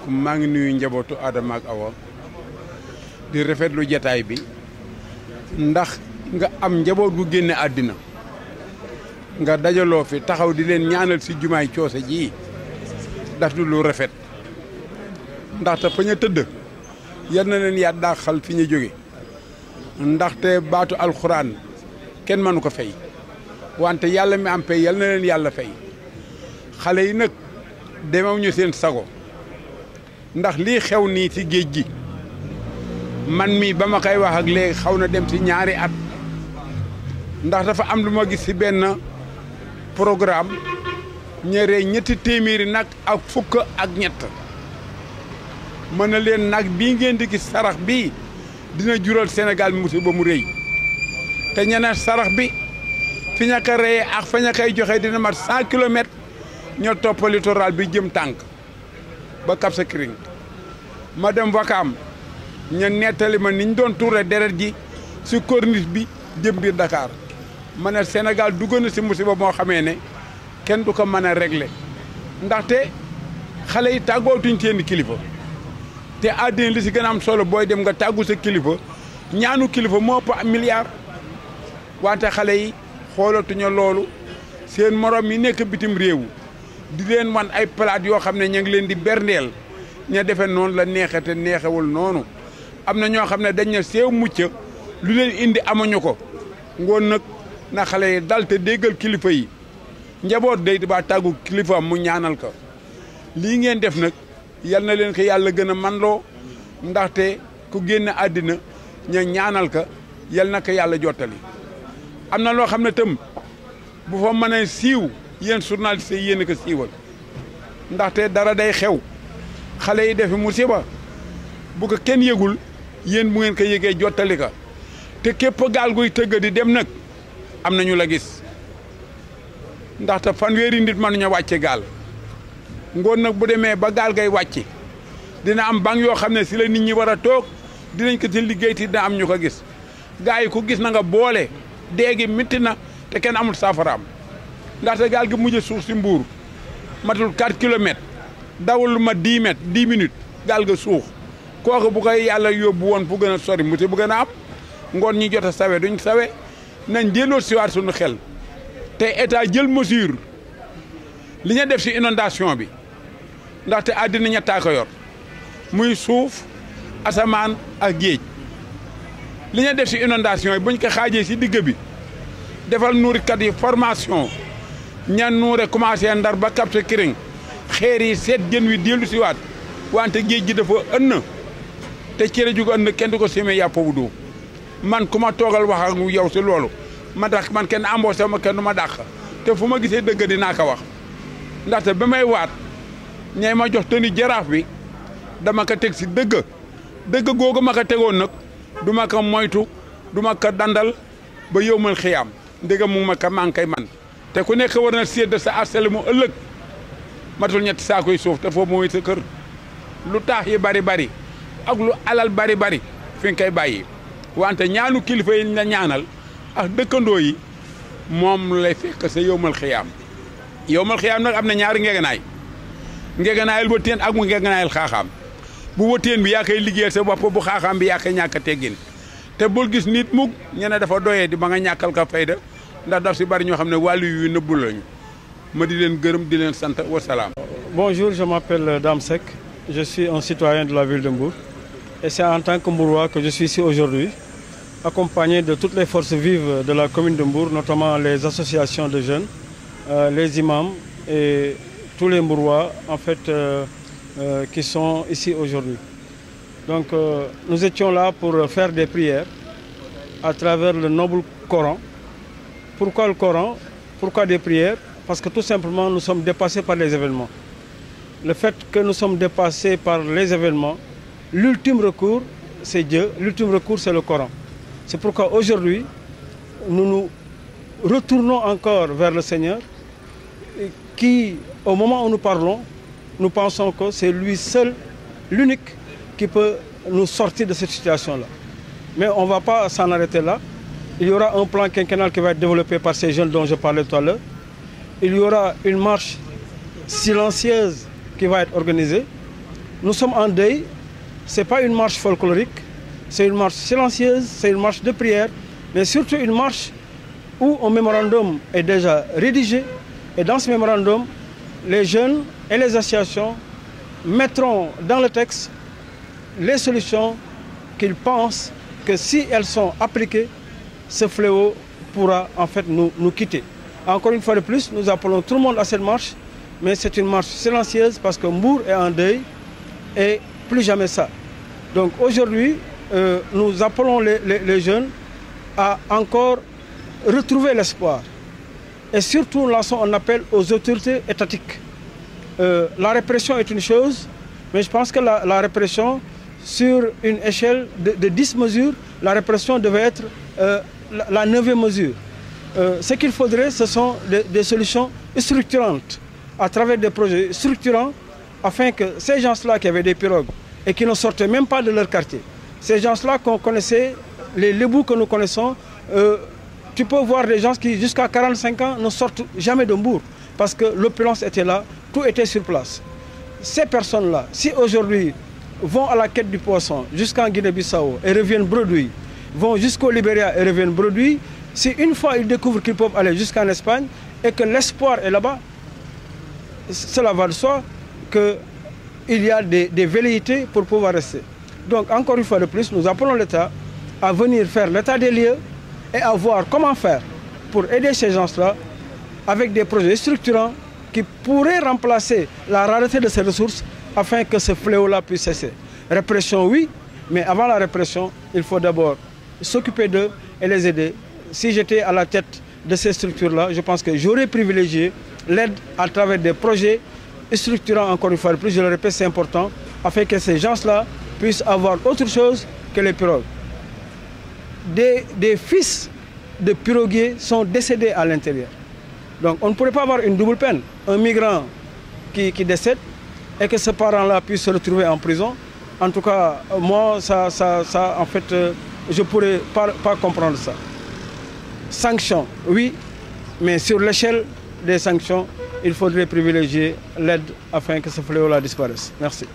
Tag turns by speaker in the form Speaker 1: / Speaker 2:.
Speaker 1: maa ngi nuyu njabootu Adama ak Awa di rafetlu jataay bi ndax nga am njaboot gu génne àddina nga dajaloo fi taxaw di leen ñaanal si jumaay Coose ji daf du lu rafet ndaxte fa ñu tëdd yal na leen yaa daaxal fi ñu jóge ndaxte baatu alxuraan kenn mënu ko fay wante yàlla mi am pay yal na leen yàlla fay xale yi nag demew ñu seen sago ndax lii xew nii ci géej gi man mii ba ma koy wax ak léegi xaw na dem ci ñaari at ndax dafa am lu ma gis ci benn programme ñeree ñetti téeméeri nag ak fukk ak ñett mën na leen nag bii ngeen di gis sarax bii dina jural Sénégal musiba mu rëy te ñeneen sarax bi fi ña ko reyee ak fa ña koy joxe dina mat 100 kilomètres ñoo topp littoral bi jëm tànk ba Cap Skirring ma dem Wakaam ña nettali ma niñ doon tuure deret ji si corniche bi jëm biir Dakar ma ne Sénégal dugg na si musiba moo xamee ne kenn du ko mën a régler ndaxte xale yi tàggootuñ seen kilifa te àddina li si gën a am solo booy dem nga tàggu sa kilifa ñaanu kilifa moo ëpp milliard wante xale yi xoolatuñu loolu seen morom yi nekk bitim réew di leen wan ay palaat yoo xam ne ñu ngi leen di berndeel ña defe noonu la neexe te neexewul noonu am na ñoo xam ne dañ ne seew mucc lu leen indi amuñu ko ngoon nag na xale yi dal te déggal kilifa yi njaboot day ba tàggu kilifa mu ñaanal ko lii ngeen def nag yal na leen ko yàlla gën a manloo ndaxte ku génn àddina ña ñaanal ka yal na ko yàlla jottali am na loo xam ne tam bu fa mën a siiw yéen journaliste yi yéen a ko siiwal ndaxte dara day xew xale yi defi musiba bu ko kenn yëgul yéen bu ngeen ko yëgee jottali ka te képp gaal guy tëgg di dem nag am nañu la gis ndaxte fanweeri nit mënuñu wàcce gaal ngoon nag bu demee ba gaal gay wàcce dina am bank yoo xam ne si la nit ñi war a toog dinañ ko ci liggéey ti dina am ñu ko gis gars yi ku gis na nga boole déegi mitti na te kenn amul saafaraam ndaxte gaal gi mujj suuf si Mbuur matul 4 kilomètres dawul lu ma 10 mètres 10 minutes gaal ga suux kooku bu koy yàlla yóbbu woon fu gën a sori mu te bu gën a am ngoon ñi jot a sawe duñ sawe nañ delloo siwaat suñu xel te état jël mesure li ñu def si inondation bi ndaxte àddina ñettaa ko yor muy suuf asamaan ak géej li ñu def si inondation yi buñ ko xaajee si digg bi defal nuurikat yi formation ñan nuure commencé Ndar ba Cap Skirring xeer yi seet jën wi dellu si waat wante géej gi dafa ënn te cere ju ko ënn kenn du ko sémee yàpp bu du man ku ma toogal wax ak yow si loolu ma tax man kenn embauché ma kenn du ma dàq te fu ma gisee dëgg dinaa ko wax ndaxte ba may waat ñay ma jox tëni jaraaf bi dama ko teg si dëgg googu ma ko tegoon nag du ma ko moytu du ma ko dandal ba yow mal xiyaam ndégam mu ma ko maa ngi koy man te ku nekk war na sédd sa asel mu ëllëg matul ñetti saakoy suuf te foofu mooy sa kër lu taax yi bari ak lu alal bari fi nga koy bàyyi wante ñaanu kilifa yi la ñaanal ak dëkkandoo yi moom lay fekk sa yowmal xiyaam nag am na ñaari ngegenaayal wëttéen ak mu ngegenaayal xaaxaam bu wëttéen bi yaa koy liggéeyal sa bopp bu xaaxaam bi yaa koy ñàkk a teggin te bul gis nit mukk ñene dafa doyee di ba nga ñàkkal ka fayda ndax daf si bari ñoo xam ne wàllu yu nëbbul lañu ma di leen gërëm di leen sant wasalaam.
Speaker 2: Bonjour, je m'appelle Dame Seck, je suis un citoyen de la ville de Mbour et c'est en tant que Mbourois que je suis ici aujourd'hui, accompagné de toutes les forces vives de la commune de Mbour, notamment les associations de jeunes, les imams et tous les Mbourois en fait qui sont ici aujourd'hui. Donc nous étions là pour faire des prières à travers le noble Coran. Pourquoi le Coran? Pourquoi des prières? Parce que tout simplement nous sommes dépassés par les événements. Le fait que nous sommes dépassés par les événements, l'ultime recours c'est Dieu, l'ultime recours c'est le Coran. C'est pourquoi aujourd'hui nous nous retournons encore vers le Seigneur qui, au moment où nous parlons, nous pensons que c'est lui seul, l'unique qui peut nous sortir de cette situation-là. Mais on ne va pas s'en arrêter là. Il y aura un plan quinquennal qui va être développé par ces jeunes dont je parlais tout à l'heure. Il y aura une marche silencieuse qui va être organisée. nous sommes en deuil. Ce n'est pas une marche folklorique, c'est une marche silencieuse, c'est une marche de prière, mais surtout une marche où un mémorandum est déjà rédigé. Et dans ce mémorandum, les jeunes et les associations mettront dans le texte les solutions qu'ils pensent que si elles sont appliquées, ce fléau pourra en fait nous quitter. Encore une fois de plus, nous appelons tout le monde à cette marche, mais c'est une marche silencieuse parce que Mbour est en deuil et plus jamais ça. Donc aujourd'hui, nous appelons les jeunes à encore retrouver l'espoir. Et surtout, lançons un appel aux autorités étatiques. La répression est une chose, mais je pense que la répression, sur une échelle de 10 mesures, la répression devait être la 9e mesure. Ce qu'il faudrait, ce sont des solutions structurantes, à travers des projets structurants, afin que ces gens-là qui avaient des pirogues et qui ne sortaient même pas de leur quartier, ces gens-là qu'on connaissait, les Lébous que nous connaissons, tu peux voir des gens qui, jusqu'à 45 ans, ne sortent jamais de Mbour, parce que l'opulence était là, tout était sur place. Ces personnes-là, si aujourd'hui vont à la quête du poisson jusqu'en Guinée-Bissau et reviennent bredouilles, vont jusqu'au Libéria et reviennent bredouilles, si une fois ils découvrent qu'ils peuvent aller jusqu'en Espagne et que l'espoir est là-bas, cela va de soi qu'il y a des velléités pour pouvoir rester. Donc encore une fois de plus, nous appelons l'État à venir faire l'état des lieux et à voir comment faire pour aider ces gens-là avec des projets structurants qui pourraient remplacer la rareté de ces ressources afin que ce fléau-là puisse cesser. Répression, oui, mais avant la répression, il faut d'abord s'occuper d'eux et les aider. Si j'étais à la tête de ces structures-là, je pense que j'aurais privilégié l'aide à travers des projets structurants, encore une fois de plus, je le répète, c'est important, afin que ces gens-là puissent avoir autre chose que les pirogues. Des fils de piroguiers sont décédés à l'intérieur. Donc on ne pourrait pas avoir une double peine. Un migrant qui décède et que ce parent-là puisse se retrouver en prison. En tout cas, moi, ça en fait, je ne pourrais pas comprendre ça. Sanctions, oui, mais sur l'échelle des sanctions, il faudrait privilégier l'aide afin que ce fléau-là disparaisse. Merci.